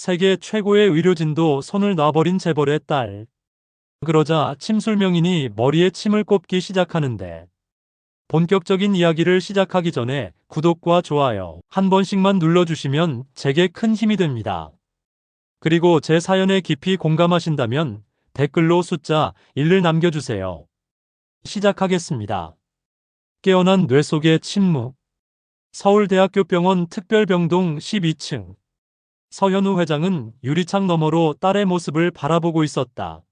세계 최고의 의료진도 손을 놔버린 재벌의 딸. 그러자 침술명인이 머리에 침을 꼽기 시작하는데, 본격적인 이야기를 시작하기 전에 구독과 좋아요 한 번씩만 눌러주시면 제게 큰 힘이 됩니다. 그리고 제 사연에 깊이 공감하신다면 댓글로 숫자 1을 남겨주세요. 시작하겠습니다. 깨어난 뇌 속의 침묵. 서울대학교 병원 특별병동 12층. 서현우 회장은 유리창 너머로 딸의 모습을 바라보고 있었다.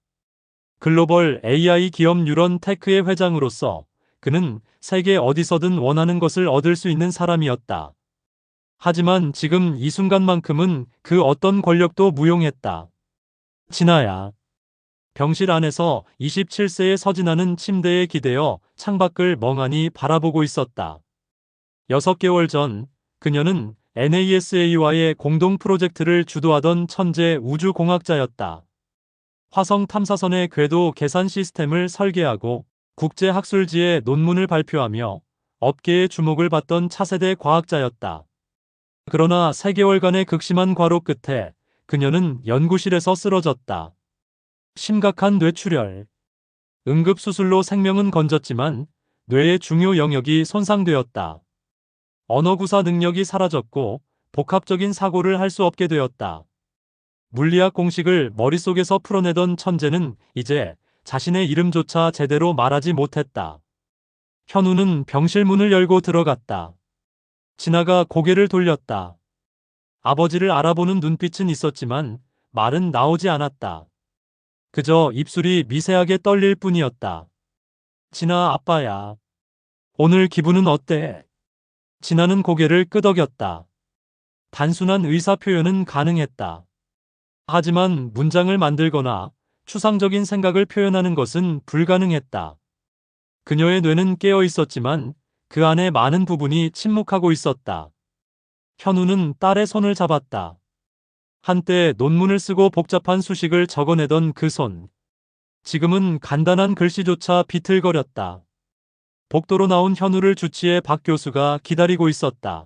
글로벌 AI 기업 뉴런테크의 회장으로서 그는 세계 어디서든 원하는 것을 얻을 수 있는 사람이었다. 하지만 지금 이 순간만큼은 그 어떤 권력도 무용했다. 진아야. 병실 안에서 27세의 서진아는 침대에 기대어 창밖을 멍하니 바라보고 있었다. 6개월 전 그녀는 NASA와의 공동 프로젝트를 주도하던 천재 우주공학자였다. 화성 탐사선의 궤도 계산 시스템을 설계하고 국제학술지에 논문을 발표하며 업계의 주목을 받던 차세대 과학자였다. 그러나 3개월간의 극심한 과로 끝에 그녀는 연구실에서 쓰러졌다. 심각한 뇌출혈. 응급수술로 생명은 건졌지만 뇌의 중요 영역이 손상되었다. 언어구사 능력이 사라졌고 복합적인 사고를 할 수 없게 되었다. 물리학 공식을 머릿속에서 풀어내던 천재는 이제 자신의 이름조차 제대로 말하지 못했다. 현우는 병실 문을 열고 들어갔다. 진아가 고개를 돌렸다. 아버지를 알아보는 눈빛은 있었지만 말은 나오지 않았다. 그저 입술이 미세하게 떨릴 뿐이었다. 진아, 아빠야. 오늘 기분은 어때? 진아는 고개를 끄덕였다. 단순한 의사 표현은 가능했다. 하지만 문장을 만들거나 추상적인 생각을 표현하는 것은 불가능했다. 그녀의 뇌는 깨어 있었지만 그 안에 많은 부분이 침묵하고 있었다. 현우는 딸의 손을 잡았다. 한때 논문을 쓰고 복잡한 수식을 적어내던 그 손. 지금은 간단한 글씨조차 비틀거렸다. 복도로 나온 현우를 주치해 박 교수가 기다리고 있었다.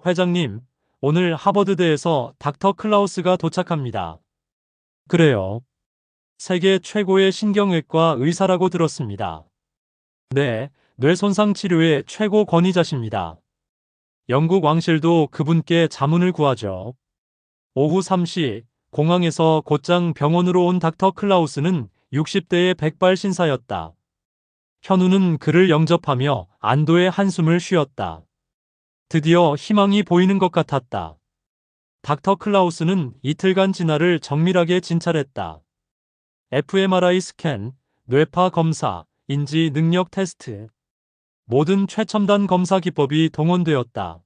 회장님, 오늘 하버드대에서 닥터 클라우스가 도착합니다. 그래요. 세계 최고의 신경외과 의사라고 들었습니다. 네, 뇌손상 치료의 최고 권위자십니다. 영국 왕실도 그분께 자문을 구하죠. 오후 3시 공항에서 곧장 병원으로 온 닥터 클라우스는 60대의 백발 신사였다. 현우는 그를 영접하며 안도의 한숨을 쉬었다. 드디어 희망이 보이는 것 같았다. 닥터 클라우스는 이틀간 진아를 정밀하게 진찰했다. fMRI 스캔, 뇌파 검사, 인지 능력 테스트. 모든 최첨단 검사 기법이 동원되었다.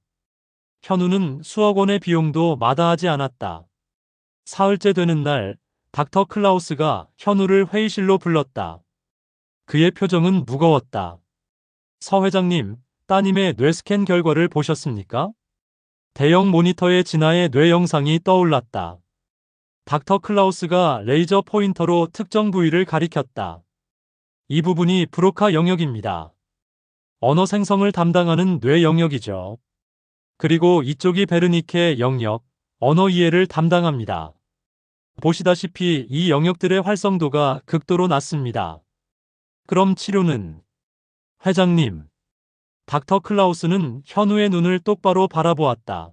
현우는 수억 원의 비용도 마다하지 않았다. 사흘째 되는 날, 닥터 클라우스가 현우를 회의실로 불렀다. 그의 표정은 무거웠다. 서 회장님, 따님의 뇌스캔 결과를 보셨습니까? 대형 모니터에 진아의 뇌 영상이 떠올랐다. 닥터 클라우스가 레이저 포인터로 특정 부위를 가리켰다. 이 부분이 브로카 영역입니다. 언어 생성을 담당하는 뇌 영역이죠. 그리고 이쪽이 베르니케 영역, 언어 이해를 담당합니다. 보시다시피 이 영역들의 활성도가 극도로 낮습니다. 그럼 치료는? 회장님. 닥터 클라우스는 현우의 눈을 똑바로 바라보았다.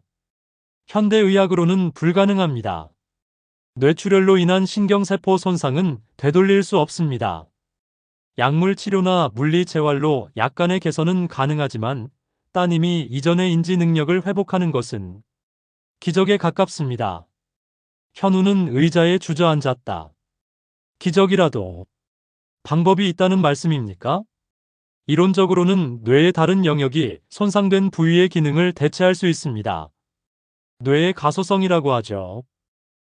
현대의학으로는 불가능합니다. 뇌출혈로 인한 신경세포 손상은 되돌릴 수 없습니다. 약물 치료나 물리 재활로 약간의 개선은 가능하지만 따님이 이전의 인지 능력을 회복하는 것은 기적에 가깝습니다. 현우는 의자에 주저앉았다. 기적이라도 방법이 있다는 말씀입니까? 이론적으로는 뇌의 다른 영역이 손상된 부위의 기능을 대체할 수 있습니다. 뇌의 가소성이라고 하죠.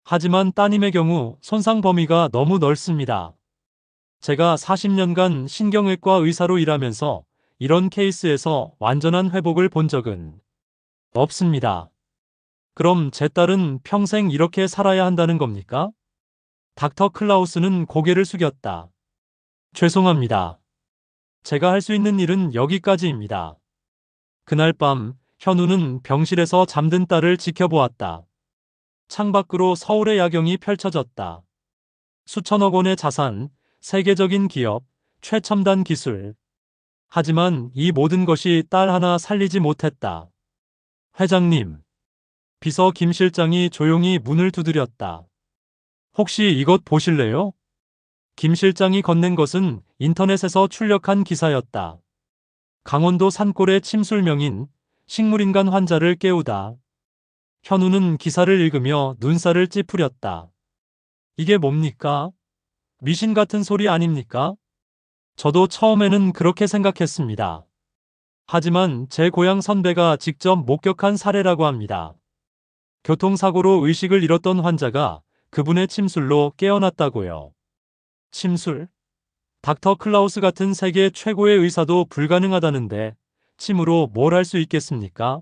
하지만 따님의 경우 손상 범위가 너무 넓습니다. 제가 40년간 신경외과 의사로 일하면서 이런 케이스에서 완전한 회복을 본 적은 없습니다. 그럼 제 딸은 평생 이렇게 살아야 한다는 겁니까? 닥터 클라우스는 고개를 숙였다. 죄송합니다. 제가 할 수 있는 일은 여기까지입니다. 그날 밤 현우는 병실에서 잠든 딸을 지켜보았다. 창밖으로 서울의 야경이 펼쳐졌다. 수천억 원의 자산, 세계적인 기업, 최첨단 기술. 하지만 이 모든 것이 딸 하나 살리지 못했다. 회장님. 비서 김 실장이 조용히 문을 두드렸다. 혹시 이것 보실래요? 김 실장이 건넨 것은 인터넷에서 출력한 기사였다. 강원도 산골의 침술명인 식물인간 환자를 깨우다. 현우는 기사를 읽으며 눈살을 찌푸렸다. 이게 뭡니까? 미신 같은 소리 아닙니까? 저도 처음에는 그렇게 생각했습니다. 하지만 제 고향 선배가 직접 목격한 사례라고 합니다. 교통사고로 의식을 잃었던 환자가 그분의 침술로 깨어났다고요. 침술? 닥터 클라우스 같은 세계 최고의 의사도 불가능하다는데 침으로 뭘 할 수 있겠습니까?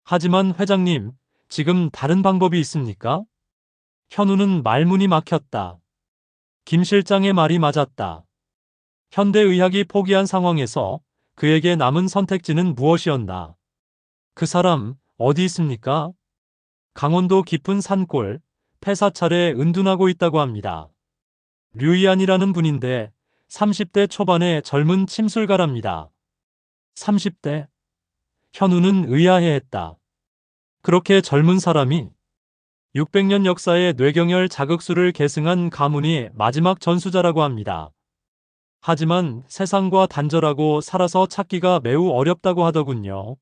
하지만 회장님, 지금 다른 방법이 있습니까? 현우는 말문이 막혔다. 김 실장의 말이 맞았다. 현대의학이 포기한 상황에서 그에게 남은 선택지는 무엇이었나? 그 사람 어디 있습니까? 강원도 깊은 산골, 폐사찰에 은둔하고 있다고 합니다. 류이안이라는 분인데 30대 초반의 젊은 침술가랍니다. 30대? 현우는 의아해했다. 그렇게 젊은 사람이 600년 역사의 뇌경혈 자극술을 계승한 가문이 마지막 전수자라고 합니다. 하지만 세상과 단절하고 살아서 찾기가 매우 어렵다고 하더군요.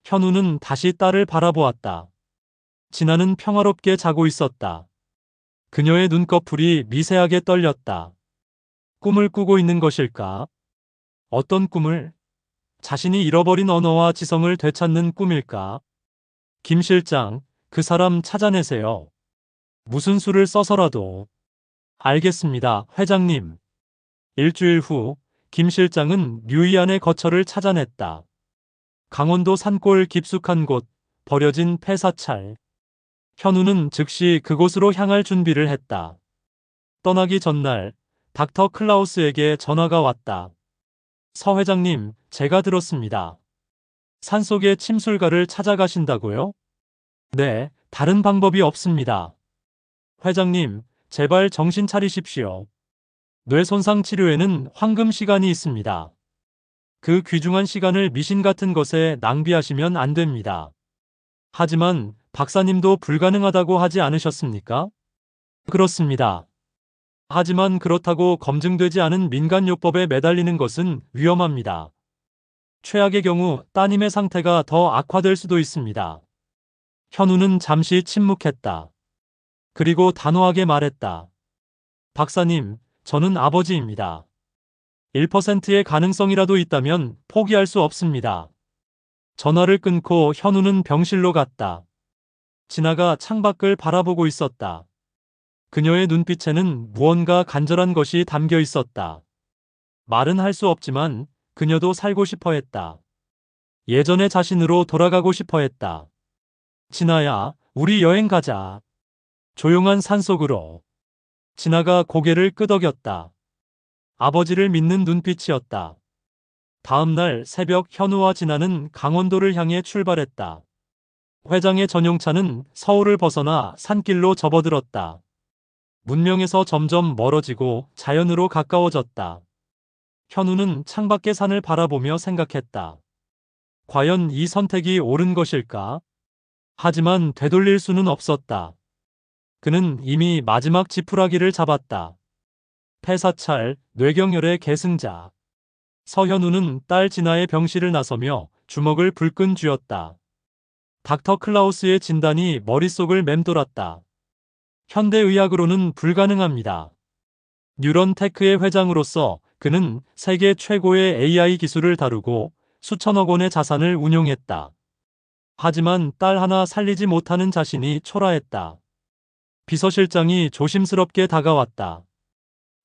현우는 다시 딸을 바라보았다. 진아는 평화롭게 자고 있었다. 그녀의 눈꺼풀이 미세하게 떨렸다. 꿈을 꾸고 있는 것일까? 어떤 꿈을? 자신이 잃어버린 언어와 지성을 되찾는 꿈일까? 김 실장, 그 사람 찾아내세요. 무슨 수를 써서라도. 알겠습니다, 회장님. 일주일 후, 김 실장은 류이안의 거처를 찾아냈다. 강원도 산골 깊숙한 곳, 버려진 폐사찰. 현우는 즉시 그곳으로 향할 준비를 했다. 떠나기 전날, 닥터 클라우스에게 전화가 왔다. 서 회장님, 제가 들었습니다. 산속의 침술가를 찾아가신다고요? 네, 다른 방법이 없습니다. 회장님, 제발 정신 차리십시오. 뇌 손상 치료에는 황금 시간이 있습니다. 그 귀중한 시간을 미신 같은 것에 낭비하시면 안 됩니다. 하지만 박사님도 불가능하다고 하지 않으셨습니까? 그렇습니다. 하지만 그렇다고 검증되지 않은 민간요법에 매달리는 것은 위험합니다. 최악의 경우 따님의 상태가 더 악화될 수도 있습니다. 현우는 잠시 침묵했다. 그리고 단호하게 말했다. 박사님, 저는 아버지입니다. 1%의 가능성이라도 있다면 포기할 수 없습니다. 전화를 끊고 현우는 병실로 갔다. 진아가 창밖을 바라보고 있었다. 그녀의 눈빛에는 무언가 간절한 것이 담겨 있었다. 말은 할 수 없지만 그녀도 살고 싶어 했다. 예전의 자신으로 돌아가고 싶어 했다. 진아야, 우리 여행 가자. 조용한 산속으로. 진아가 고개를 끄덕였다. 아버지를 믿는 눈빛이었다. 다음 날 새벽 현우와 진아는 강원도를 향해 출발했다. 회장의 전용차는 서울을 벗어나 산길로 접어들었다. 문명에서 점점 멀어지고 자연으로 가까워졌다. 현우는 창밖의 산을 바라보며 생각했다. 과연 이 선택이 옳은 것일까? 하지만 되돌릴 수는 없었다. 그는 이미 마지막 지푸라기를 잡았다. 폐사찰, 뇌경혈의 계승자. 서현우는 딸 진아의 병실을 나서며 주먹을 불끈 쥐었다. 닥터 클라우스의 진단이 머릿속을 맴돌았다. 현대의학으로는 불가능합니다. 뉴런테크의 회장으로서 그는 세계 최고의 AI 기술을 다루고 수천억 원의 자산을 운용했다. 하지만 딸 하나 살리지 못하는 자신이 초라했다. 비서실장이 조심스럽게 다가왔다.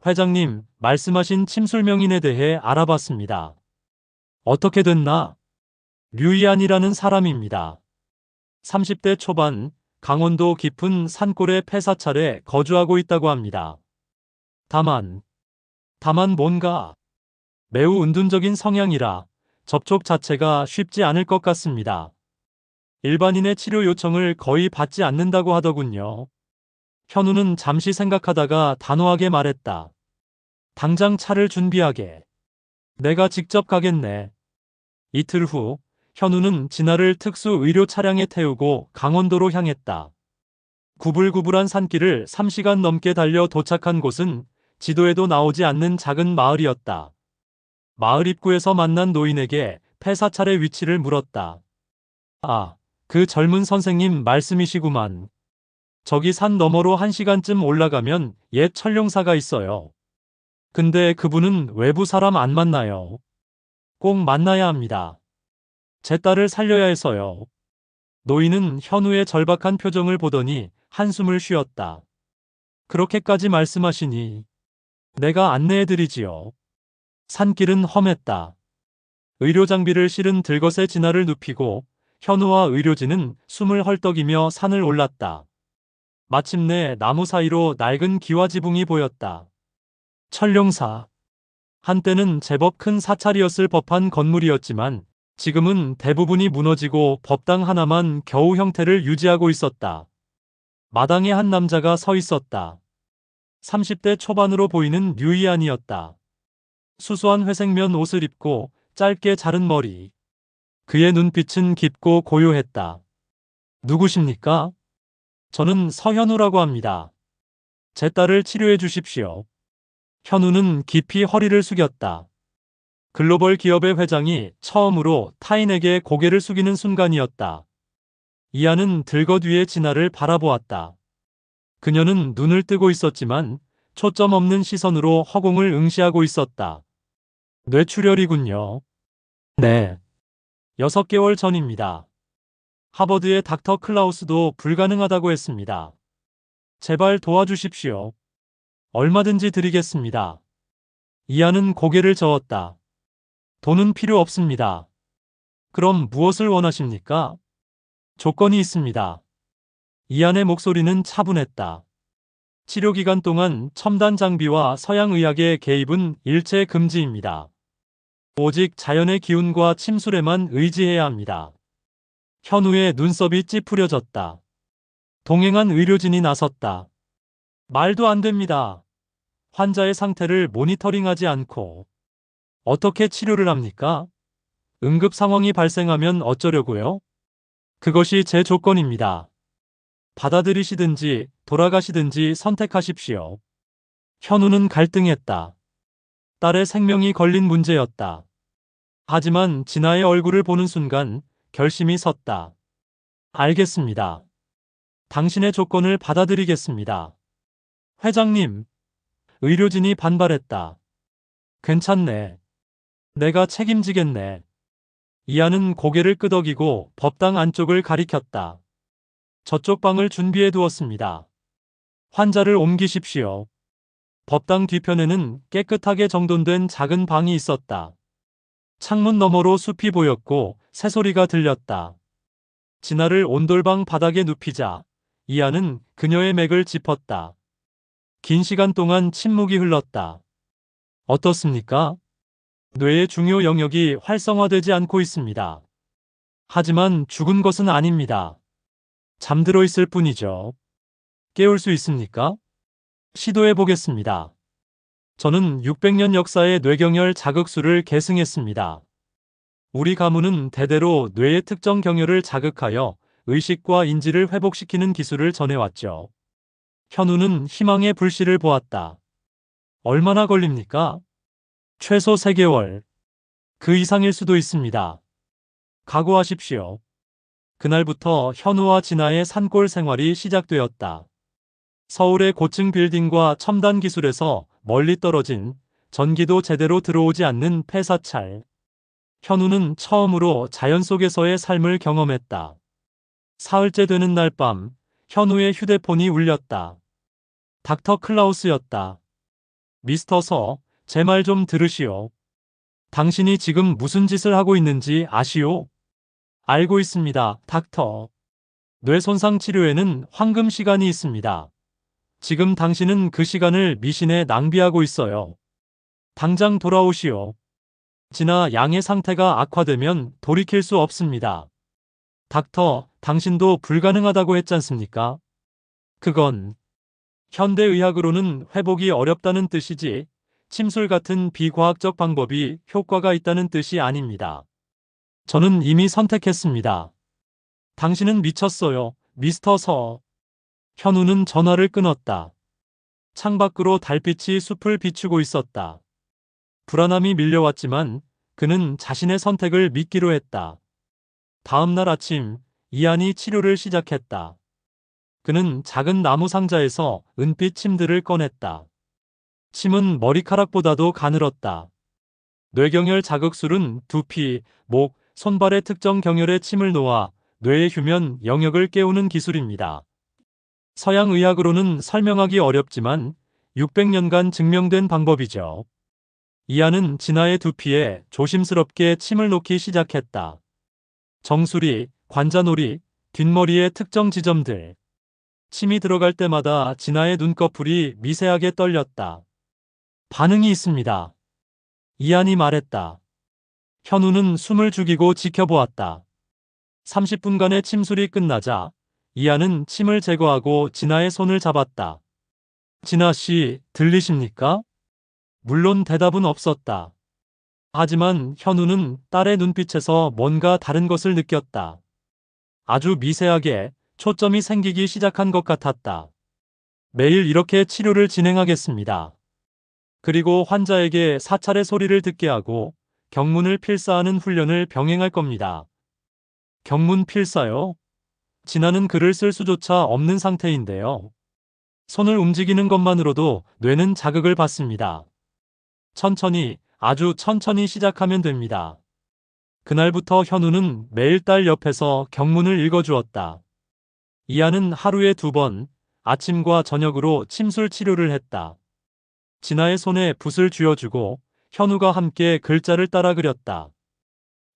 회장님, 말씀하신 침술명인에 대해 알아봤습니다. 어떻게 됐나? 류이안이라는 사람입니다. 30대 초반, 강원도 깊은 산골의 폐사찰에 거주하고 있다고 합니다. 다만 뭔가 매우 은둔적인 성향이라 접촉 자체가 쉽지 않을 것 같습니다. 일반인의 치료 요청을 거의 받지 않는다고 하더군요. 현우는 잠시 생각하다가 단호하게 말했다. 당장 차를 준비하게. 내가 직접 가겠네. 이틀 후, 현우는 진아를 특수 의료 차량에 태우고 강원도로 향했다. 구불구불한 산길을 3시간 넘게 달려 도착한 곳은 지도에도 나오지 않는 작은 마을이었다. 마을 입구에서 만난 노인에게 폐사찰의 위치를 물었다. 아, 그 젊은 선생님 말씀이시구만. 저기 산 너머로 1시간쯤 올라가면 옛 천룡사가 있어요. 근데 그분은 외부 사람 안 만나요. 꼭 만나야 합니다. 제 딸을 살려야 해서요. 노인은 현우의 절박한 표정을 보더니 한숨을 쉬었다. 그렇게까지 말씀하시니 내가 안내해드리지요. 산길은 험했다. 의료 장비를 실은 들것에 진아를 눕히고 현우와 의료진은 숨을 헐떡이며 산을 올랐다. 마침내 나무 사이로 낡은 기와지붕이 보였다. 천룡사. 한때는 제법 큰 사찰이었을 법한 건물이었지만 지금은 대부분이 무너지고 법당 하나만 겨우 형태를 유지하고 있었다. 마당에 한 남자가 서 있었다. 30대 초반으로 보이는 류이안이었다. 수수한 회색면 옷을 입고 짧게 자른 머리. 그의 눈빛은 깊고 고요했다. 누구십니까? 저는 서현우라고 합니다. 제 딸을 치료해 주십시오. 현우는 깊이 허리를 숙였다. 글로벌 기업의 회장이 처음으로 타인에게 고개를 숙이는 순간이었다. 이안은 들것 위에 진아를 바라보았다. 그녀는 눈을 뜨고 있었지만 초점 없는 시선으로 허공을 응시하고 있었다. 뇌출혈이군요. 네. 6개월 전입니다. 하버드의 닥터 클라우스도 불가능하다고 했습니다. 제발 도와주십시오. 얼마든지 드리겠습니다. 이안은 고개를 저었다. 돈은 필요 없습니다. 그럼 무엇을 원하십니까? 조건이 있습니다. 이안의 목소리는 차분했다. 치료 기간 동안 첨단 장비와 서양 의학의 개입은 일체 금지입니다. 오직 자연의 기운과 침술에만 의지해야 합니다. 현우의 눈썹이 찌푸려졌다. 동행한 의료진이 나섰다. 말도 안 됩니다. 환자의 상태를 모니터링하지 않고 어떻게 치료를 합니까? 응급 상황이 발생하면 어쩌려고요? 그것이 제 조건입니다. 받아들이시든지 돌아가시든지 선택하십시오. 현우는 갈등했다. 딸의 생명이 걸린 문제였다. 하지만 진아의 얼굴을 보는 순간 결심이 섰다. 알겠습니다. 당신의 조건을 받아들이겠습니다. 회장님, 의료진이 반발했다. 괜찮네. 내가 책임지겠네. 이안은 고개를 끄덕이고 법당 안쪽을 가리켰다. 저쪽 방을 준비해 두었습니다. 환자를 옮기십시오. 법당 뒤편에는 깨끗하게 정돈된 작은 방이 있었다. 창문 너머로 숲이 보였고 새소리가 들렸다. 진아를 온돌방 바닥에 눕히자 이안은 그녀의 맥을 짚었다. 긴 시간 동안 침묵이 흘렀다. 어떻습니까? 뇌의 중요 영역이 활성화되지 않고 있습니다. 하지만 죽은 것은 아닙니다. 잠들어 있을 뿐이죠. 깨울 수 있습니까? 시도해 보겠습니다. 저는 600년 역사의 뇌경혈 자극술을 계승했습니다. 우리 가문은 대대로 뇌의 특정 경혈을 자극하여 의식과 인지를 회복시키는 기술을 전해왔죠. 현우는 희망의 불씨를 보았다. 얼마나 걸립니까? 최소 3개월. 그 이상일 수도 있습니다. 각오하십시오. 그날부터 현우와 진아의 산골 생활이 시작되었다. 서울의 고층 빌딩과 첨단 기술에서 멀리 떨어진 전기도 제대로 들어오지 않는 폐사찰. 현우는 처음으로 자연 속에서의 삶을 경험했다. 사흘째 되는 날 밤, 현우의 휴대폰이 울렸다. 닥터 클라우스였다. 미스터 서, 제 말 좀 들으시오. 당신이 지금 무슨 짓을 하고 있는지 아시오? 알고 있습니다, 닥터. 뇌 손상 치료에는 황금 시간이 있습니다. 지금 당신은 그 시간을 미신에 낭비하고 있어요. 당장 돌아오시오. 진아 양의 상태가 악화되면 돌이킬 수 없습니다. 닥터, 당신도 불가능하다고 했잖습니까? 그건 현대의학으로는 회복이 어렵다는 뜻이지 침술 같은 비과학적 방법이 효과가 있다는 뜻이 아닙니다. 저는 이미 선택했습니다. 당신은 미쳤어요, 미스터 서. 현우는 전화를 끊었다. 창밖으로 달빛이 숲을 비추고 있었다. 불안함이 밀려왔지만 그는 자신의 선택을 믿기로 했다. 다음 날 아침, 이안이 치료를 시작했다. 그는 작은 나무 상자에서 은빛 침들을 꺼냈다. 침은 머리카락보다도 가늘었다. 뇌경혈 자극술은 두피, 목, 손발의 특정 경혈에 침을 놓아 뇌의 휴면 영역을 깨우는 기술입니다. 서양 의학으로는 설명하기 어렵지만 600년간 증명된 방법이죠. 이안은 진아의 두피에 조심스럽게 침을 놓기 시작했다. 정수리, 관자놀이, 뒷머리의 특정 지점들. 침이 들어갈 때마다 진아의 눈꺼풀이 미세하게 떨렸다. 반응이 있습니다. 이안이 말했다. 현우는 숨을 죽이고 지켜보았다. 30분간의 침술이 끝나자 이안은 침을 제거하고 진아의 손을 잡았다. 진아 씨, 들리십니까? 물론 대답은 없었다. 하지만 현우는 딸의 눈빛에서 뭔가 다른 것을 느꼈다. 아주 미세하게 초점이 생기기 시작한 것 같았다. 매일 이렇게 치료를 진행하겠습니다. 그리고 환자에게 사찰의 소리를 듣게 하고 경문을 필사하는 훈련을 병행할 겁니다. 경문 필사요? 진아는 글을 쓸 수조차 없는 상태인데요. 손을 움직이는 것만으로도 뇌는 자극을 받습니다. 천천히, 아주 천천히 시작하면 됩니다. 그날부터 현우는 매일 딸 옆에서 경문을 읽어주었다. 이안은 하루에 2번, 아침과 저녁으로 침술 치료를 했다. 진아의 손에 붓을 쥐어주고 현우가 함께 글자를 따라 그렸다.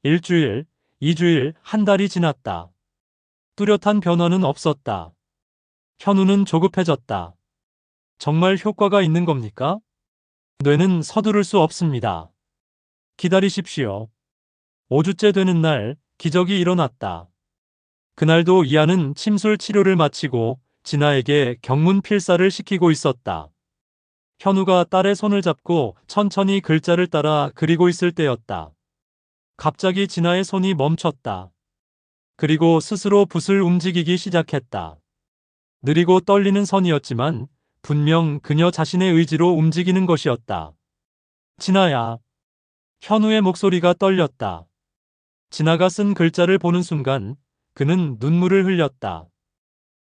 1주일, 2주일, 한 달이 지났다. 뚜렷한 변화는 없었다. 현우는 조급해졌다. 정말 효과가 있는 겁니까? 뇌는 서두를 수 없습니다. 기다리십시오. 5주째 되는 날, 기적이 일어났다. 그날도 이안은 침술 치료를 마치고 진아에게 경문 필사를 시키고 있었다. 현우가 딸의 손을 잡고 천천히 글자를 따라 그리고 있을 때였다. 갑자기 진아의 손이 멈췄다. 그리고 스스로 붓을 움직이기 시작했다. 느리고 떨리는 선이었지만 분명 그녀 자신의 의지로 움직이는 것이었다. 진아야. 현우의 목소리가 떨렸다. 진아가 쓴 글자를 보는 순간 그는 눈물을 흘렸다.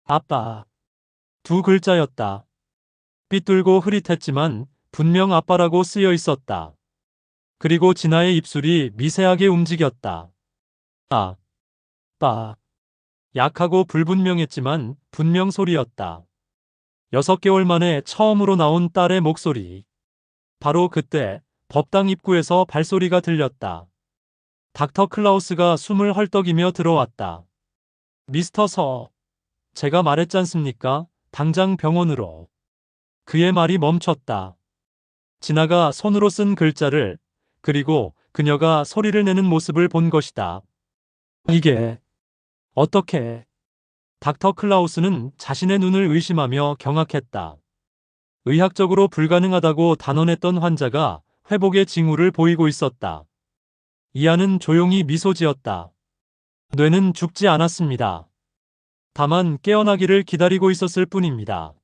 아빠. 2글자였다. 삐뚤고 흐릿했지만 분명 아빠라고 쓰여 있었다. 그리고 진아의 입술이 미세하게 움직였다. 아. 빠. 약하고 불분명했지만 분명 소리였다. 6개월 만에 처음으로 나온 딸의 목소리. 바로 그때 법당 입구에서 발소리가 들렸다. 닥터 클라우스가 숨을 헐떡이며 들어왔다. 미스터 서, 제가 말했잖습니까? 당장 병원으로. 그의 말이 멈췄다. 진아가 손으로 쓴 글자를, 그리고 그녀가 소리를 내는 모습을 본 것이다. 이게 어떻게? 닥터 클라우스는 자신의 눈을 의심하며 경악했다. 의학적으로 불가능하다고 단언했던 환자가 회복의 징후를 보이고 있었다. 이안은 조용히 미소 지었다. 뇌는 죽지 않았습니다. 다만 깨어나기를 기다리고 있었을 뿐입니다.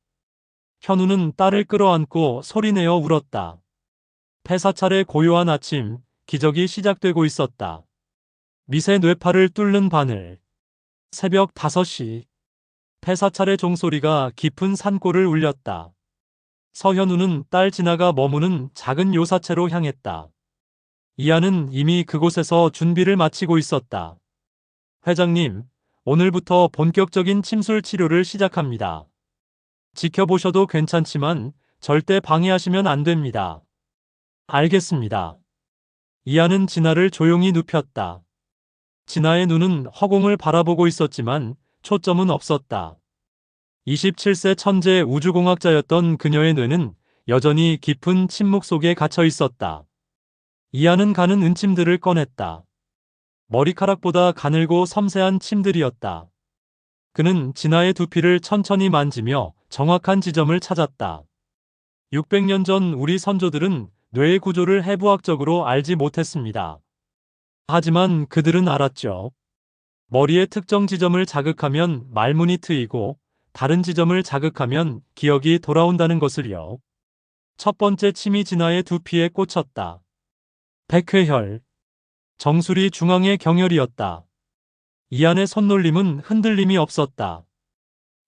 현우는 딸을 끌어안고 소리내어 울었다. 폐사찰의 고요한 아침, 기적이 시작되고 있었다. 미세 뇌파를 뚫는 바늘. 새벽 5시. 폐사찰의 종소리가 깊은 산골을 울렸다. 서현우는 딸 진아가 머무는 작은 요사체로 향했다. 이안은 이미 그곳에서 준비를 마치고 있었다. 회장님, 오늘부터 본격적인 침술 치료를 시작합니다. 지켜보셔도 괜찮지만 절대 방해하시면 안 됩니다. 알겠습니다. 이안은 진아를 조용히 눕혔다. 진아의 눈은 허공을 바라보고 있었지만 초점은 없었다. 27세 천재 우주공학자였던 그녀의 뇌는 여전히 깊은 침묵 속에 갇혀 있었다. 이안은 가는 은침들을 꺼냈다. 머리카락보다 가늘고 섬세한 침들이었다. 그는 진아의 두피를 천천히 만지며 정확한 지점을 찾았다. 600년 전 우리 선조들은 뇌의 구조를 해부학적으로 알지 못했습니다. 하지만 그들은 알았죠. 머리의 특정 지점을 자극하면 말문이 트이고 다른 지점을 자극하면 기억이 돌아온다는 것을요. 첫 번째 침이 진아의 두피에 꽂혔다. 백회혈. 정수리 중앙의 경혈이었다. 이 안의 손놀림은 흔들림이 없었다.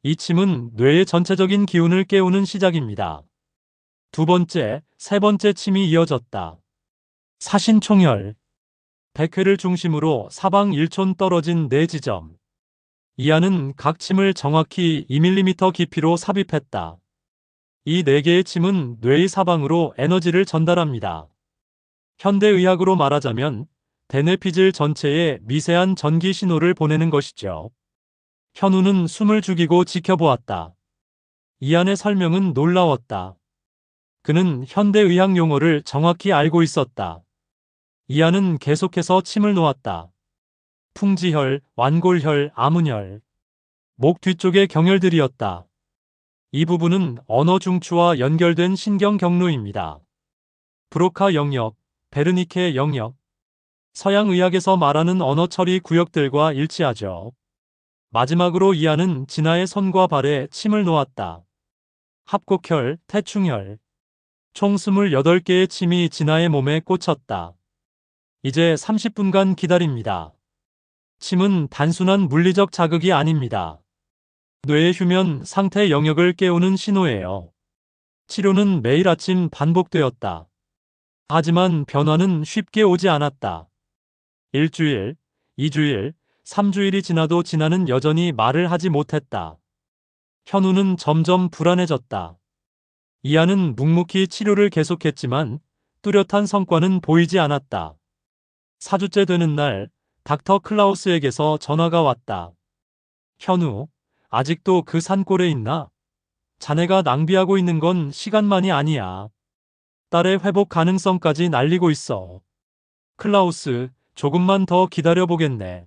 이 침은 뇌의 전체적인 기운을 깨우는 시작입니다. 두 번째, 세 번째 침이 이어졌다. 사신총혈. 백회를 중심으로 사방 1촌 떨어진 네 지점. 이 안은 각 침을 정확히 2mm 깊이로 삽입했다. 이 네 개의 침은 뇌의 사방으로 에너지를 전달합니다. 현대의학으로 말하자면 대뇌피질 전체에 미세한 전기 신호를 보내는 것이죠. 현우는 숨을 죽이고 지켜보았다. 이 안의 설명은 놀라웠다. 그는 현대의학 용어를 정확히 알고 있었다. 이 안은 계속해서 침을 놓았다. 풍지혈, 완골혈, 아문혈. 목 뒤쪽의 경혈들이었다. 이 부분은 언어 중추와 연결된 신경 경로입니다. 브로카 영역, 베르니케 영역. 서양 의학에서 말하는 언어 처리 구역들과 일치하죠. 마지막으로 이 안은 진아의 손과 발에 침을 놓았다. 합곡혈, 태충혈. 총 28개의 침이 진아의 몸에 꽂혔다. 이제 30분간 기다립니다. 침은 단순한 물리적 자극이 아닙니다. 뇌의 휴면 상태 영역을 깨우는 신호예요. 치료는 매일 아침 반복되었다. 하지만 변화는 쉽게 오지 않았다. 일주일, 2주일, 3주일이 지나도 진아는 여전히 말을 하지 못했다. 현우는 점점 불안해졌다. 이하는 묵묵히 치료를 계속했지만 뚜렷한 성과는 보이지 않았다. 4주째 되는 날, 닥터 클라우스에게서 전화가 왔다. 현우, 아직도 그 산골에 있나? 자네가 낭비하고 있는 건 시간만이 아니야. 딸의 회복 가능성까지 날리고 있어. 클라우스, 조금만 더 기다려보겠네.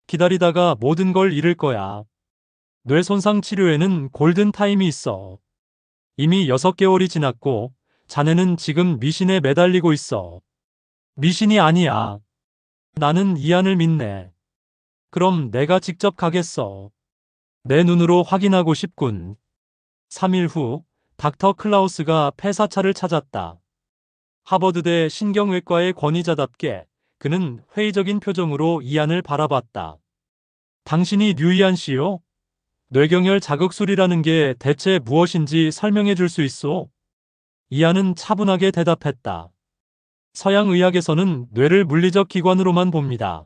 기다리다가 모든 걸 잃을 거야. 뇌 손상 치료에는 골든타임이 있어. 이미 6개월이 지났고 자네는 지금 미신에 매달리고 있어. 미신이 아니야. 나는 이안을 믿네. 그럼 내가 직접 가겠어. 내 눈으로 확인하고 싶군. 3일 후 닥터 클라우스가 폐사차를 찾았다. 하버드대 신경외과의 권위자답게 그는 회의적인 표정으로 이안을 바라봤다. 당신이 류이안 씨요? 뇌경혈 자극술이라는 게 대체 무엇인지 설명해 줄 수 있소? 이안은 차분하게 대답했다. 서양 의학에서는 뇌를 물리적 기관으로만 봅니다.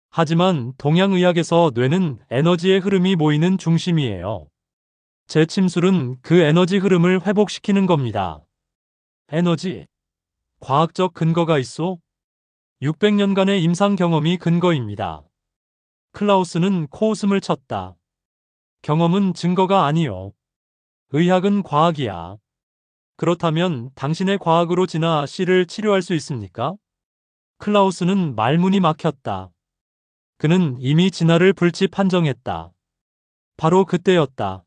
하지만 동양의학에서 뇌는 에너지의 흐름이 모이는 중심이에요. 제 침술은 그 에너지 흐름을 회복시키는 겁니다. 에너지. 과학적 근거가 있소? 600년간의 임상 경험이 근거입니다. 클라우스는 코웃음을 쳤다. 경험은 증거가 아니요. 의학은 과학이야. 그렇다면 당신의 과학으로 진아 씨를 치료할 수 있습니까? 클라우스는 말문이 막혔다. 그는 이미 진아를 불치 판정했다. 바로 그때였다.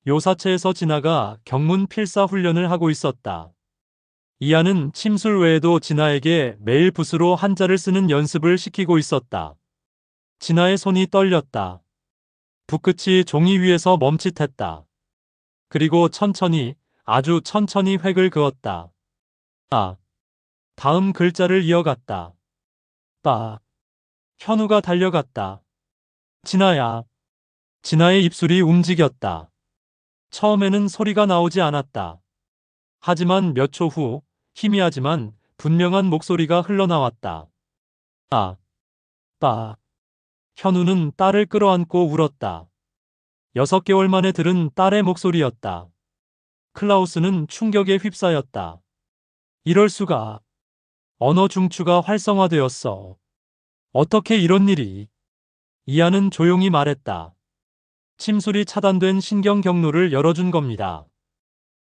요사체에서 진아가 경문 필사 훈련을 하고 있었다. 이안은 침술 외에도 진아에게 매일 붓으로 한자를 쓰는 연습을 시키고 있었다. 진아의 손이 떨렸다. 붓끝이 종이 위에서 멈칫했다. 그리고 천천히, 아주 천천히 획을 그었다. 아. 다음 글자를 이어갔다. 빠. 현우가 달려갔다. 진아야. 진아의 입술이 움직였다. 처음에는 소리가 나오지 않았다. 하지만 몇 초 후 희미하지만 분명한 목소리가 흘러나왔다. 아. 빠. 현우는 딸을 끌어안고 울었다. 6개월 만에 들은 딸의 목소리였다. 클라우스는 충격에 휩싸였다. 이럴 수가. 언어 중추가 활성화되었어. 어떻게 이런 일이? 이안은 조용히 말했다. 침술이 차단된 신경 경로를 열어준 겁니다.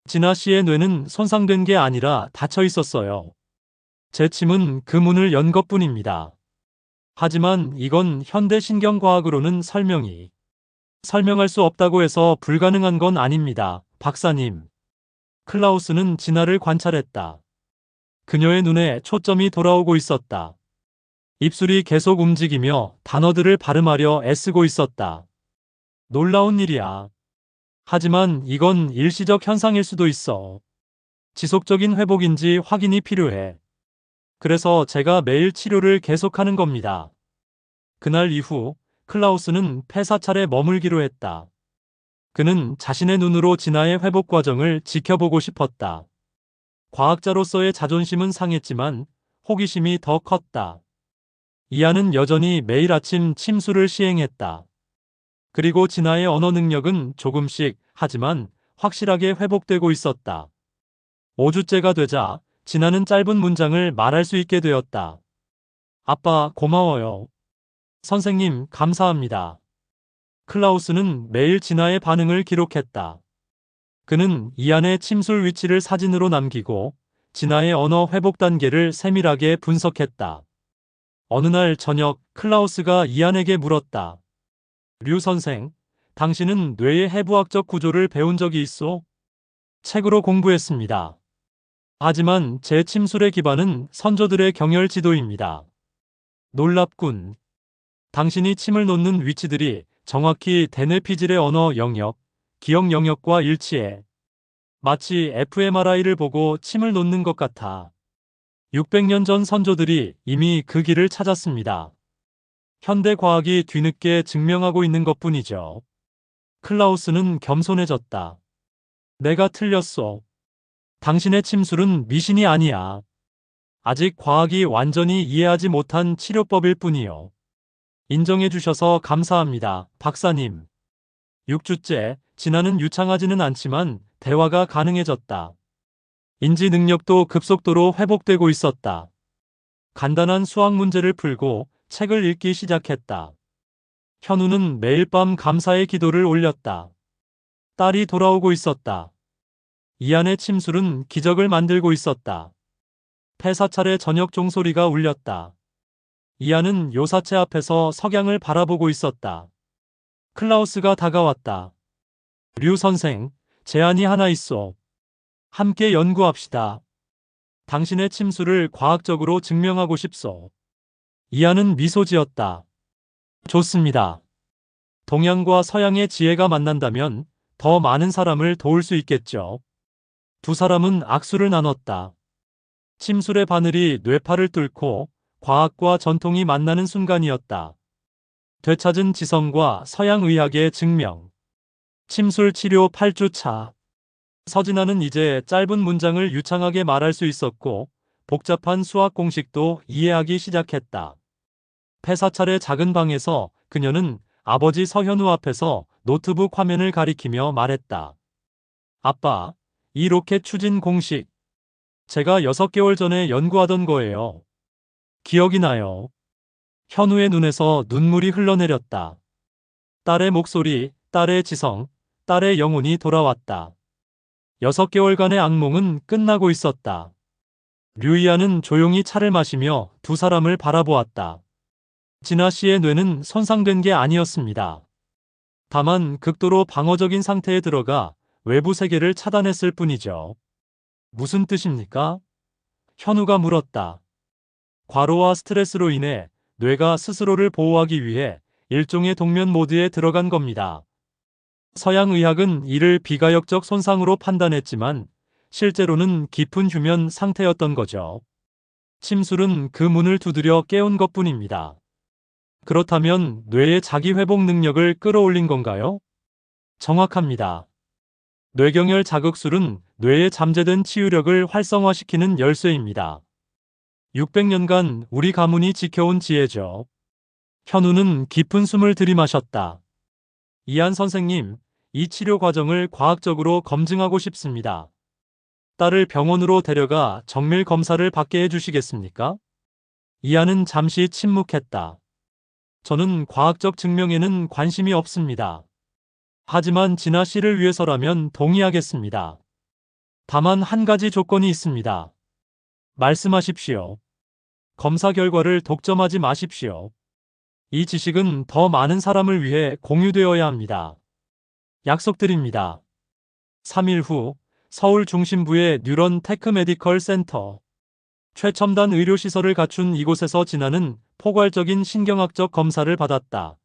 진아 씨의 뇌는 손상된 게 아니라 닫혀 있었어요. 제 침은 그 문을 연 것뿐입니다. 하지만 이건 현대 신경과학으로는 설명할 수 없다고 해서 불가능한 건 아닙니다, 박사님. 클라우스는 진아를 관찰했다. 그녀의 눈에 초점이 돌아오고 있었다. 입술이 계속 움직이며 단어들을 발음하려 애쓰고 있었다. 놀라운 일이야. 하지만 이건 일시적 현상일 수도 있어. 지속적인 회복인지 확인이 필요해. 그래서 제가 매일 치료를 계속하는 겁니다. 그날 이후 클라우스는 폐사찰에 머물기로 했다. 그는 자신의 눈으로 진아의 회복 과정을 지켜보고 싶었다. 과학자로서의 자존심은 상했지만 호기심이 더 컸다. 이안은 여전히 매일 아침 침수를 시행했다. 그리고 진아의 언어 능력은 조금씩 하지만 확실하게 회복되고 있었다. 5주째가 되자 진아는 짧은 문장을 말할 수 있게 되었다. 아빠, 고마워요. 선생님, 감사합니다. 클라우스는 매일 진아의 반응을 기록했다. 그는 이안의 침술 위치를 사진으로 남기고 진아의 언어 회복 단계를 세밀하게 분석했다. 어느 날 저녁 클라우스가 이안에게 물었다. 류 선생, 당신은 뇌의 해부학적 구조를 배운 적이 있소? 책으로 공부했습니다. 하지만 제 침술의 기반은 선조들의 경열 지도입니다. 놀랍군. 당신이 침을 놓는 위치들이 정확히 대뇌피질의 언어 영역, 기억 영역과 일치해. 마치 fMRI를 보고 침을 놓는 것 같아. 600년 전 선조들이 이미 그 길을 찾았습니다. 현대 과학이 뒤늦게 증명하고 있는 것뿐이죠. 클라우스는 겸손해졌다. 내가 틀렸어. 당신의 침술은 미신이 아니야. 아직 과학이 완전히 이해하지 못한 치료법일 뿐이요. 인정해 주셔서 감사합니다, 박사님. 6주째, 진아는 유창하지는 않지만 대화가 가능해졌다. 인지 능력도 급속도로 회복되고 있었다. 간단한 수학 문제를 풀고 책을 읽기 시작했다. 현우는 매일 밤 감사의 기도를 올렸다. 딸이 돌아오고 있었다. 이안의 침술은 기적을 만들고 있었다. 폐사찰의 저녁 종소리가 울렸다. 이안은 요사체 앞에서 석양을 바라보고 있었다. 클라우스가 다가왔다. 류 선생, 제안이 하나 있어. 함께 연구합시다. 당신의 침술을 과학적으로 증명하고 싶소. 이안은 미소 지었다. 좋습니다. 동양과 서양의 지혜가 만난다면 더 많은 사람을 도울 수 있겠죠. 두 사람은 악수를 나눴다. 침술의 바늘이 뇌파를 뚫고 과학과 전통이 만나는 순간이었다. 되찾은 지성과 서양 의학의 증명. 침술 치료 8주차. 서진아는 이제 짧은 문장을 유창하게 말할 수 있었고 복잡한 수학 공식도 이해하기 시작했다. 폐사찰의 작은 방에서 그녀는 아버지 서현우 앞에서 노트북 화면을 가리키며 말했다. 아빠, 이 로켓 추진 공식. 제가 6개월 전에 연구하던 거예요. 기억이 나요. 현우의 눈에서 눈물이 흘러내렸다. 딸의 목소리, 딸의 지성, 딸의 영혼이 돌아왔다. 6개월간의 악몽은 끝나고 있었다. 류이아는 조용히 차를 마시며 두 사람을 바라보았다. 진아 씨의 뇌는 손상된 게 아니었습니다. 다만 극도로 방어적인 상태에 들어가 외부 세계를 차단했을 뿐이죠. 무슨 뜻입니까? 현우가 물었다. 과로와 스트레스로 인해 뇌가 스스로를 보호하기 위해 일종의 동면 모드에 들어간 겁니다. 서양 의학은 이를 비가역적 손상으로 판단했지만 실제로는 깊은 휴면 상태였던 거죠. 침술은 그 문을 두드려 깨운 것뿐입니다. 그렇다면 뇌의 자기 회복 능력을 끌어올린 건가요? 정확합니다. 뇌경열 자극술은 뇌의 잠재된 치유력을 활성화시키는 열쇠입니다. 600년간 우리 가문이 지켜온 지혜죠. 현우는 깊은 숨을 들이마셨다. 이안 선생님, 이 치료 과정을 과학적으로 검증하고 싶습니다. 딸을 병원으로 데려가 정밀 검사를 받게 해주시겠습니까? 이안은 잠시 침묵했다. 저는 과학적 증명에는 관심이 없습니다. 하지만 진아 씨를 위해서라면 동의하겠습니다. 다만 한 가지 조건이 있습니다. 말씀하십시오. 검사 결과를 독점하지 마십시오. 이 지식은 더 많은 사람을 위해 공유되어야 합니다. 약속드립니다. 3일 후 서울 중심부의 뉴런 테크 메디컬 센터. 최첨단 의료시설을 갖춘 이곳에서 진아는 포괄적인 신경학적 검사를 받았다.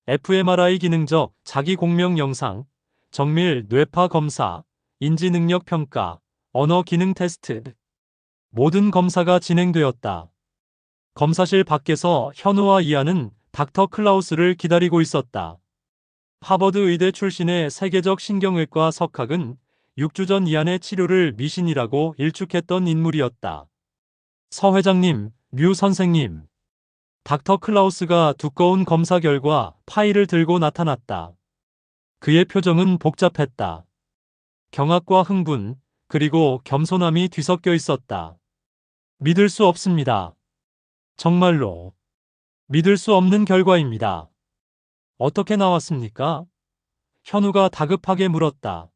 fMRI 기능적 자기 공명 영상, 정밀 뇌파 검사, 인지 능력 평가, 언어 기능 테스트. 모든 검사가 진행되었다. 검사실 밖에서 현우와 이하는 닥터 클라우스를 기다리고 있었다. 하버드 의대 출신의 세계적 신경외과 석학은 6주 전 이한의 치료를 미신이라고 일축했던 인물이었다. 서 회장님, 류 선생님. 닥터 클라우스가 두꺼운 검사 결과 파일을 들고 나타났다. 그의 표정은 복잡했다. 경악과 흥분, 그리고 겸손함이 뒤섞여 있었다. 믿을 수 없습니다. 정말로 믿을 수 없는 결과입니다. 어떻게 나왔습니까? 현우가 다급하게 물었다.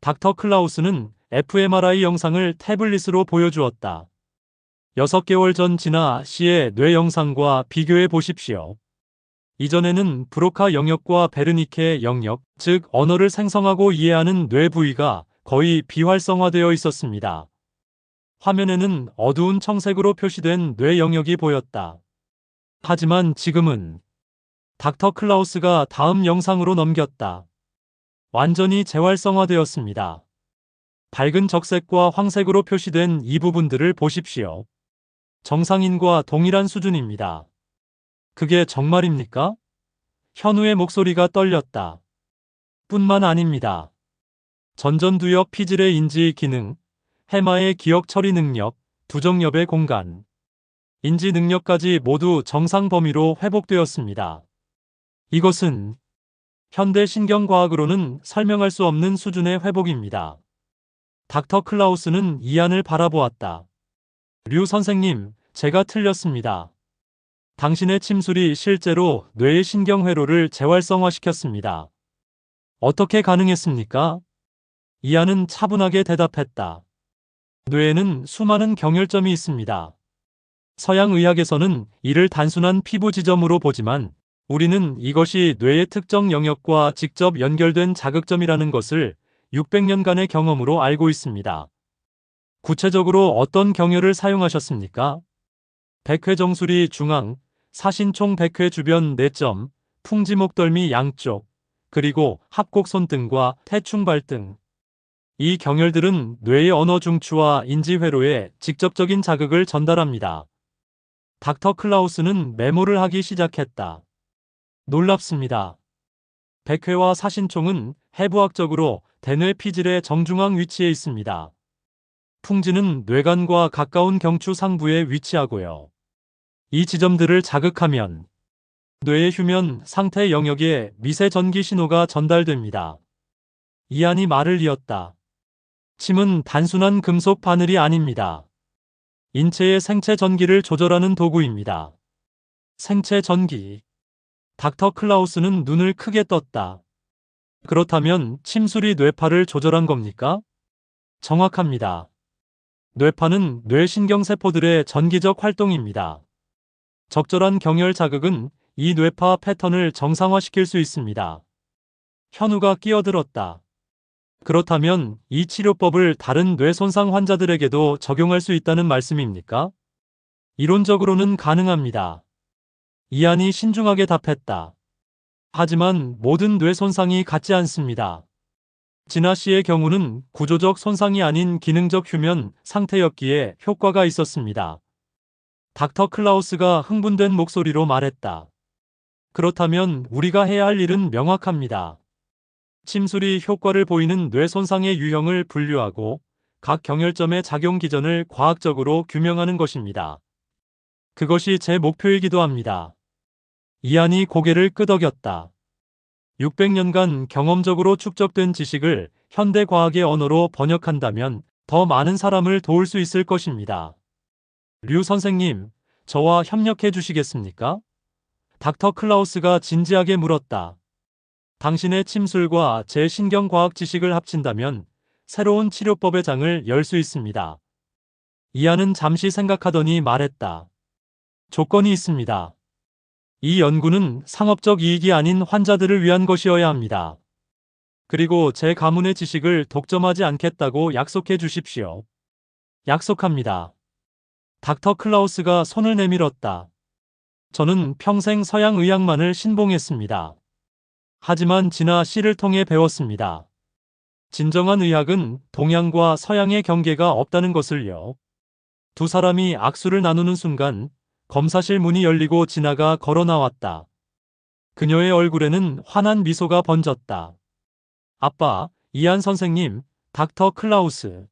닥터 클라우스는 fMRI 영상을 태블릿으로 보여주었다. 6개월 전 진아 씨의 뇌 영상과 비교해 보십시오. 이전에는 브로카 영역과 베르니케 영역, 즉 언어를 생성하고 이해하는 뇌 부위가 거의 비활성화되어 있었습니다. 화면에는 어두운 청색으로 표시된 뇌 영역이 보였다. 하지만 지금은 닥터 클라우스가 다음 영상으로 넘겼다. 완전히 재활성화되었습니다. 밝은 적색과 황색으로 표시된 이 부분들을 보십시오. 정상인과 동일한 수준입니다. 그게 정말입니까? 현우의 목소리가 떨렸다. 뿐만 아닙니다. 전전두엽 피질의 인지 기능, 해마의 기억 처리 능력, 두정엽의 공간, 인지 능력까지 모두 정상 범위로 회복되었습니다. 이것은 현대 신경과학으로는 설명할 수 없는 수준의 회복입니다. 닥터 클라우스는 이안을 바라보았다. 류 선생님, 제가 틀렸습니다. 당신의 침술이 실제로 뇌의 신경회로를 재활성화시켰습니다. 어떻게 가능했습니까? 이안은 차분하게 대답했다. 뇌에는 수많은 경혈점이 있습니다. 서양 의학에서는 이를 단순한 피부 지점으로 보지만 우리는 이것이 뇌의 특정 영역과 직접 연결된 자극점이라는 것을 600년간의 경험으로 알고 있습니다. 구체적으로 어떤 경혈을 사용하셨습니까? 백회정수리 중앙, 사신총 백회 주변 4점, 풍지목덜미 양쪽, 그리고 합곡손등과 태충발등. 이 경혈들은 뇌의 언어 중추와 인지회로에 직접적인 자극을 전달합니다. 닥터 클라우스는 메모를 하기 시작했다. 놀랍습니다. 백회와 사신총은 해부학적으로 대뇌 피질의 정중앙 위치에 있습니다. 풍지는 뇌관과 가까운 경추 상부에 위치하고요. 이 지점들을 자극하면 뇌의 휴면 상태 영역에 미세 전기 신호가 전달됩니다. 이안이 말을 이었다. 침은 단순한 금속 바늘이 아닙니다. 인체의 생체 전기를 조절하는 도구입니다. 생체 전기. 닥터 클라우스는 눈을 크게 떴다. 그렇다면 침술이 뇌파를 조절한 겁니까? 정확합니다. 뇌파는 뇌신경세포들의 전기적 활동입니다. 적절한 경혈 자극은 이 뇌파 패턴을 정상화시킬 수 있습니다. 현우가 끼어들었다. 그렇다면 이 치료법을 다른 뇌 손상 환자들에게도 적용할 수 있다는 말씀입니까? 이론적으로는 가능합니다. 이안이 신중하게 답했다. 하지만 모든 뇌 손상이 같지 않습니다. 진아 씨의 경우는 구조적 손상이 아닌 기능적 휴면 상태였기에 효과가 있었습니다. 닥터 클라우스가 흥분된 목소리로 말했다. 그렇다면 우리가 해야 할 일은 명확합니다. 침술이 효과를 보이는 뇌 손상의 유형을 분류하고 각 경혈점의 작용 기전을 과학적으로 규명하는 것입니다. 그것이 제 목표이기도 합니다. 이안이 고개를 끄덕였다. 600년간 경험적으로 축적된 지식을 현대 과학의 언어로 번역한다면 더 많은 사람을 도울 수 있을 것입니다. 류 선생님, 저와 협력해 주시겠습니까? 닥터 클라우스가 진지하게 물었다. 당신의 침술과 제 신경과학 지식을 합친다면 새로운 치료법의 장을 열 수 있습니다. 이안은 잠시 생각하더니 말했다. 조건이 있습니다. 이 연구는 상업적 이익이 아닌 환자들을 위한 것이어야 합니다. 그리고 제 가문의 지식을 독점하지 않겠다고 약속해 주십시오. 약속합니다. 닥터 클라우스가 손을 내밀었다. 저는 평생 서양 의학만을 신봉했습니다. 하지만 진아 씨를 통해 배웠습니다. 진정한 의학은 동양과 서양의 경계가 없다는 것을요. 두 사람이 악수를 나누는 순간 검사실 문이 열리고 진아가 걸어 나왔다. 그녀의 얼굴에는 환한 미소가 번졌다. 아빠, 이안 선생님, 닥터 클라우스.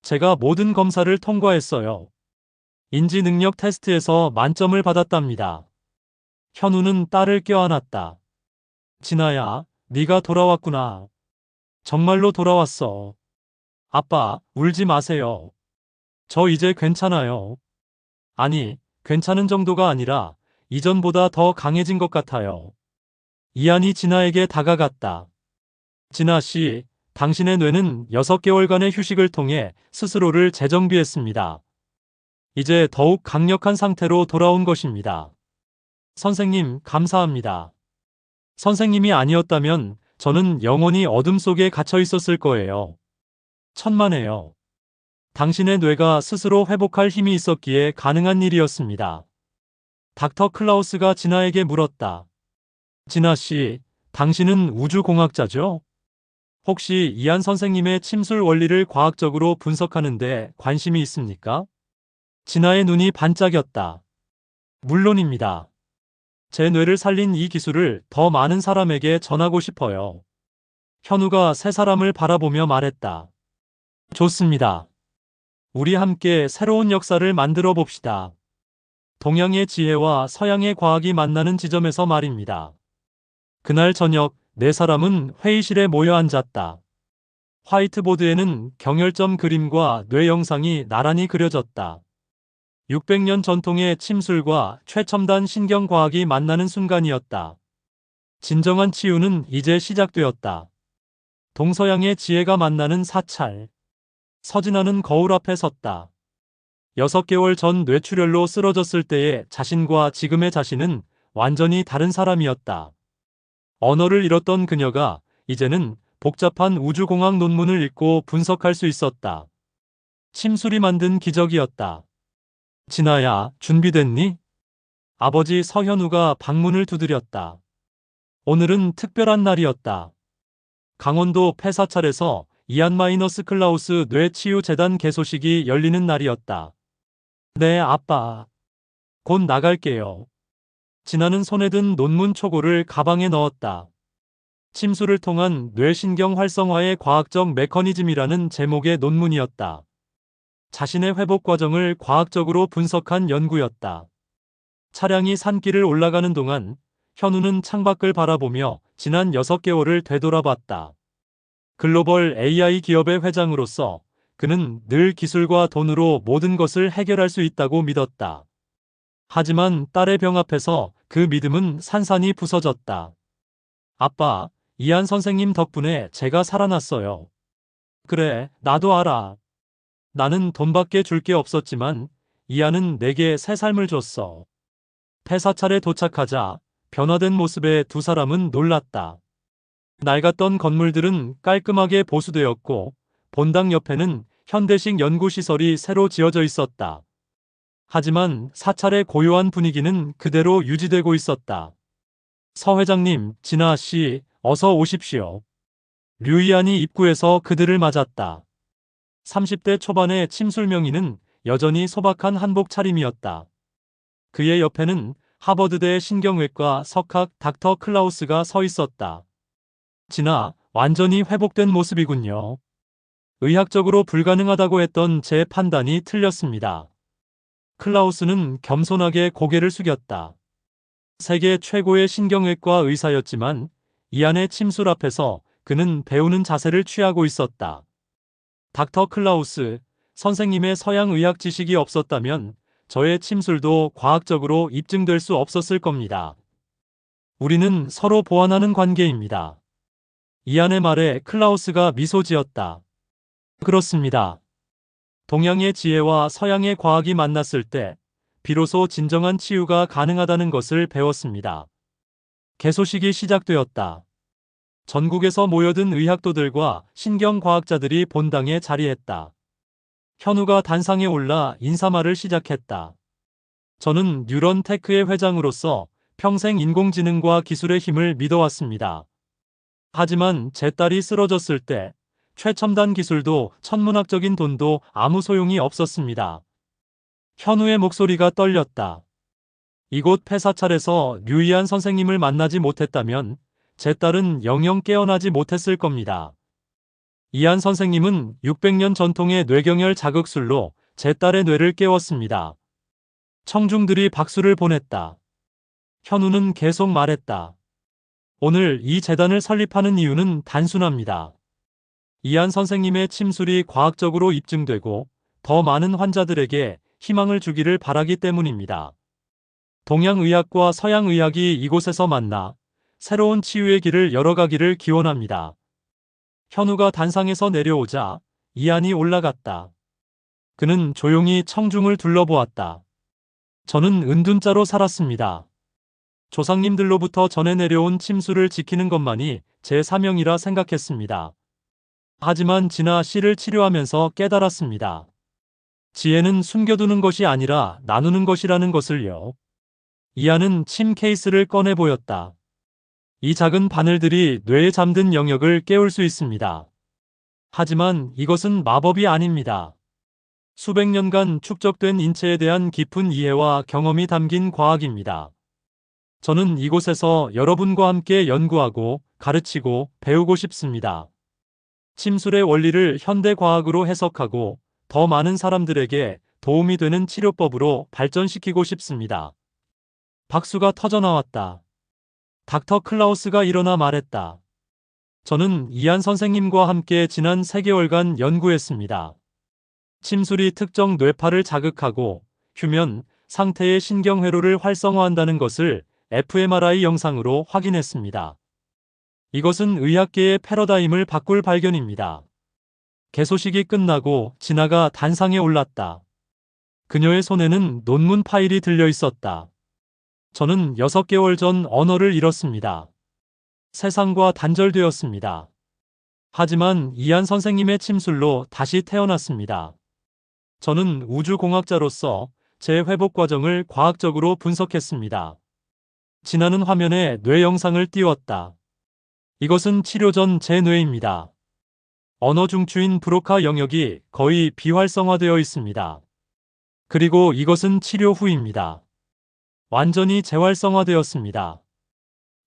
제가 모든 검사를 통과했어요. 인지 능력 테스트에서 만점을 받았답니다. 현우는 딸을 껴안았다. 진아야, 네가 돌아왔구나. 정말로 돌아왔어. 아빠, 울지 마세요. 저 이제 괜찮아요. 아니, 괜찮은 정도가 아니라 이전보다 더 강해진 것 같아요. 이안이 진아에게 다가갔다. 진아 씨, 당신의 뇌는 6개월간의 휴식을 통해 스스로를 재정비했습니다. 이제 더욱 강력한 상태로 돌아온 것입니다. 선생님, 감사합니다. 선생님이 아니었다면 저는 영원히 어둠 속에 갇혀 있었을 거예요. 천만에요. 당신의 뇌가 스스로 회복할 힘이 있었기에 가능한 일이었습니다. 닥터 클라우스가 진아에게 물었다. 진아 씨, 당신은 우주공학자죠? 혹시 이안 선생님의 침술 원리를 과학적으로 분석하는데 관심이 있습니까? 진아의 눈이 반짝였다. 물론입니다. 제 뇌를 살린 이 기술을 더 많은 사람에게 전하고 싶어요. 현우가 세 사람을 바라보며 말했다. 좋습니다. 우리 함께 새로운 역사를 만들어 봅시다. 동양의 지혜와 서양의 과학이 만나는 지점에서 말입니다. 그날 저녁 네 사람은 회의실에 모여 앉았다. 화이트보드에는 경혈점 그림과 뇌 영상이 나란히 그려졌다. 600년 전통의 침술과 최첨단 신경과학이 만나는 순간이었다. 진정한 치유는 이제 시작되었다. 동서양의 지혜가 만나는 사찰. 서진아는 거울 앞에 섰다. 6개월 전 뇌출혈로 쓰러졌을 때의 자신과 지금의 자신은 완전히 다른 사람이었다. 언어를 잃었던 그녀가 이제는 복잡한 우주공학 논문을 읽고 분석할 수 있었다. 침술이 만든 기적이었다. 진아야, 준비됐니? 아버지 서현우가 방문을 두드렸다. 오늘은 특별한 날이었다. 강원도 폐사찰에서 이안-클라우스 뇌치유재단 개소식이 열리는 날이었다. 네, 아빠. 곧 나갈게요. 진아는 손에 든 논문 초고를 가방에 넣었다. 침수를 통한 뇌신경 활성화의 과학적 메커니즘이라는 제목의 논문이었다. 자신의 회복 과정을 과학적으로 분석한 연구였다. 차량이 산길을 올라가는 동안 현우는 창밖을 바라보며 지난 6개월을 되돌아봤다. 글로벌 AI 기업의 회장으로서 그는 늘 기술과 돈으로 모든 것을 해결할 수 있다고 믿었다. 하지만 딸의 병 앞에서 그 믿음은 산산이 부서졌다. 아빠, 이안 선생님 덕분에 제가 살아났어요. 그래, 나도 알아. 나는 돈밖에 줄 게 없었지만 이안은 내게 새 삶을 줬어. 폐사찰에 도착하자 변화된 모습에 두 사람은 놀랐다. 낡았던 건물들은 깔끔하게 보수되었고 본당 옆에는 현대식 연구시설이 새로 지어져 있었다. 하지만 사찰의 고요한 분위기는 그대로 유지되고 있었다. 서 회장님, 진아 씨, 어서 오십시오. 류이안이 입구에서 그들을 맞았다. 30대 초반의 침술명의는 여전히 소박한 한복 차림이었다. 그의 옆에는 하버드대 신경외과 석학 닥터 클라우스가 서 있었다. 진아, 완전히 회복된 모습이군요. 의학적으로 불가능하다고 했던 제 판단이 틀렸습니다. 클라우스는 겸손하게 고개를 숙였다. 세계 최고의 신경외과 의사였지만 이안의 침술 앞에서 그는 배우는 자세를 취하고 있었다. 닥터 클라우스, 선생님의 서양 의학 지식이 없었다면 저의 침술도 과학적으로 입증될 수 없었을 겁니다. 우리는 서로 보완하는 관계입니다. 이안의 말에 클라우스가 미소 지었다. 그렇습니다. 동양의 지혜와 서양의 과학이 만났을 때 비로소 진정한 치유가 가능하다는 것을 배웠습니다. 개소식이 시작되었다. 전국에서 모여든 의학도들과 신경과학자들이 본당에 자리했다. 현우가 단상에 올라 인사말을 시작했다. 저는 뉴런테크의 회장으로서 평생 인공지능과 기술의 힘을 믿어왔습니다. 하지만 제 딸이 쓰러졌을 때 최첨단 기술도 천문학적인 돈도 아무 소용이 없었습니다. 현우의 목소리가 떨렸다. 이곳 폐사찰에서 류이안 선생님을 만나지 못했다면 제 딸은 영영 깨어나지 못했을 겁니다. 이안 선생님은 600년 전통의 뇌경혈 자극술로 제 딸의 뇌를 깨웠습니다. 청중들이 박수를 보냈다. 현우는 계속 말했다. 오늘 이 재단을 설립하는 이유는 단순합니다. 이안 선생님의 침술이 과학적으로 입증되고 더 많은 환자들에게 희망을 주기를 바라기 때문입니다. 동양의학과 서양의학이 이곳에서 만나 새로운 치유의 길을 열어가기를 기원합니다. 현우가 단상에서 내려오자 이안이 올라갔다. 그는 조용히 청중을 둘러보았다. 저는 은둔자로 살았습니다. 조상님들로부터 전해 내려온 침수를 지키는 것만이 제 사명이라 생각했습니다. 하지만 지나 씨를 치료하면서 깨달았습니다. 지혜는 숨겨두는 것이 아니라 나누는 것이라는 것을요. 이안은 침 케이스를 꺼내 보였다. 이 작은 바늘들이 뇌에 잠든 영역을 깨울 수 있습니다. 하지만 이것은 마법이 아닙니다. 수백 년간 축적된 인체에 대한 깊은 이해와 경험이 담긴 과학입니다. 저는 이곳에서 여러분과 함께 연구하고 가르치고 배우고 싶습니다. 침술의 원리를 현대 과학으로 해석하고 더 많은 사람들에게 도움이 되는 치료법으로 발전시키고 싶습니다. 박수가 터져나왔다. 닥터 클라우스가 일어나 말했다. 저는 이안 선생님과 함께 지난 3개월간 연구했습니다. 침술이 특정 뇌파를 자극하고 휴면 상태의 신경회로를 활성화한다는 것을 fMRI 영상으로 확인했습니다. 이것은 의학계의 패러다임을 바꿀 발견입니다. 개소식이 끝나고 진아가 단상에 올랐다. 그녀의 손에는 논문 파일이 들려 있었다. 저는 6개월 전 언어를 잃었습니다. 세상과 단절되었습니다. 하지만 이안 선생님의 침술로 다시 태어났습니다. 저는 우주공학자로서 제 회복 과정을 과학적으로 분석했습니다. 진아는 화면에 뇌 영상을 띄웠다. 이것은 치료 전 제 뇌입니다. 언어 중추인 브로카 영역이 거의 비활성화되어 있습니다. 그리고 이것은 치료 후입니다. 완전히 재활성화되었습니다.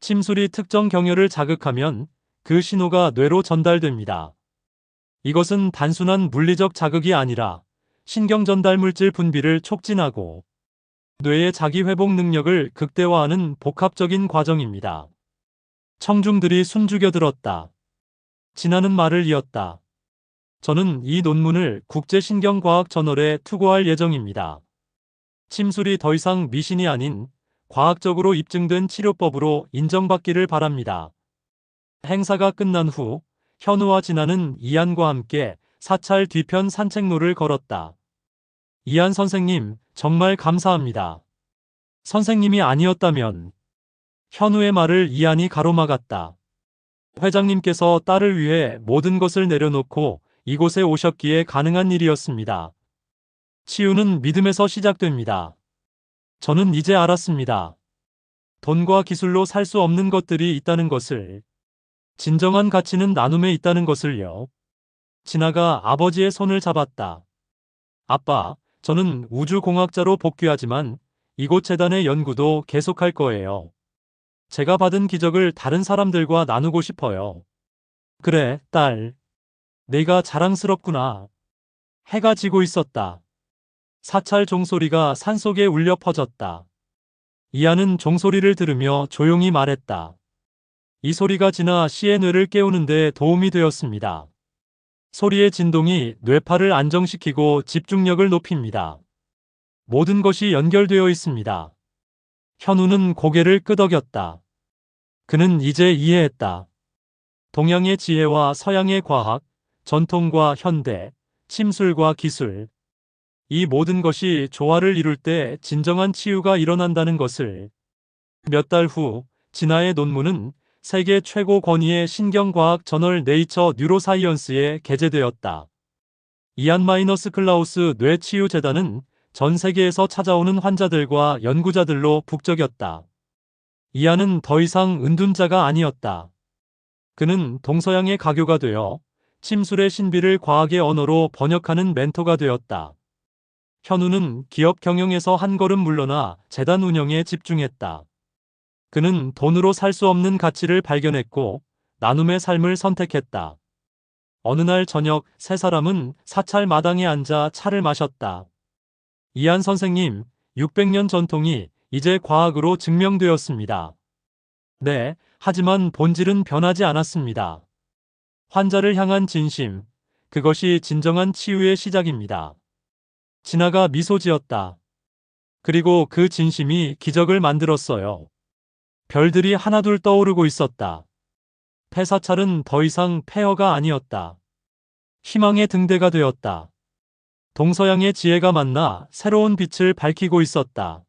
침술이 특정 경혈을 자극하면 그 신호가 뇌로 전달됩니다. 이것은 단순한 물리적 자극이 아니라 신경 전달 물질 분비를 촉진하고 뇌의 자기 회복 능력을 극대화하는 복합적인 과정입니다. 청중들이 숨죽여 들었다. 진아는 말을 이었다. 저는 이 논문을 국제신경과학 저널에 투고할 예정입니다. 침술이 더 이상 미신이 아닌 과학적으로 입증된 치료법으로 인정받기를 바랍니다. 행사가 끝난 후 현우와 진아는 이안과 함께 사찰 뒤편 산책로를 걸었다. 이안 선생님, 정말 감사합니다. 선생님이 아니었다면. 현우의 말을 이안이 가로막았다. 회장님께서 딸을 위해 모든 것을 내려놓고 이곳에 오셨기에 가능한 일이었습니다. 치유는 믿음에서 시작됩니다. 저는 이제 알았습니다. 돈과 기술로 살 수 없는 것들이 있다는 것을. 진정한 가치는 나눔에 있다는 것을요. 진아가 아버지의 손을 잡았다. 아빠, 저는 우주공학자로 복귀하지만 이곳 재단의 연구도 계속할 거예요. 제가 받은 기적을 다른 사람들과 나누고 싶어요. 그래, 딸. 내가 자랑스럽구나. 해가 지고 있었다. 사찰 종소리가 산속에 울려 퍼졌다. 이안은 종소리를 들으며 조용히 말했다. 이 소리가 지나 씨의 뇌를 깨우는데 도움이 되었습니다. 소리의 진동이 뇌파를 안정시키고 집중력을 높입니다. 모든 것이 연결되어 있습니다. 현우는 고개를 끄덕였다. 그는 이제 이해했다. 동양의 지혜와 서양의 과학, 전통과 현대, 침술과 기술. 이 모든 것이 조화를 이룰 때 진정한 치유가 일어난다는 것을. 몇 달 후, 진아의 논문은 세계 최고 권위의 신경과학 저널 네이처 뉴로사이언스에 게재되었다. 이안 마이너스 클라우스 뇌치유재단은 전 세계에서 찾아오는 환자들과 연구자들로 북적였다. 이안은 더 이상 은둔자가 아니었다. 그는 동서양의 가교가 되어 침술의 신비를 과학의 언어로 번역하는 멘토가 되었다. 현우는 기업 경영에서 한 걸음 물러나 재단 운영에 집중했다. 그는 돈으로 살 수 없는 가치를 발견했고 나눔의 삶을 선택했다. 어느 날 저녁 세 사람은 사찰 마당에 앉아 차를 마셨다. 이안 선생님, 600년 전통이 이제 과학으로 증명되었습니다. 네, 하지만 본질은 변하지 않았습니다. 환자를 향한 진심, 그것이 진정한 치유의 시작입니다. 진아가 미소 지었다. 그리고 그 진심이 기적을 만들었어요. 별들이 하나둘 떠오르고 있었다. 폐사찰은 더 이상 폐허가 아니었다. 희망의 등대가 되었다. 동서양의 지혜가 만나 새로운 빛을 밝히고 있었다.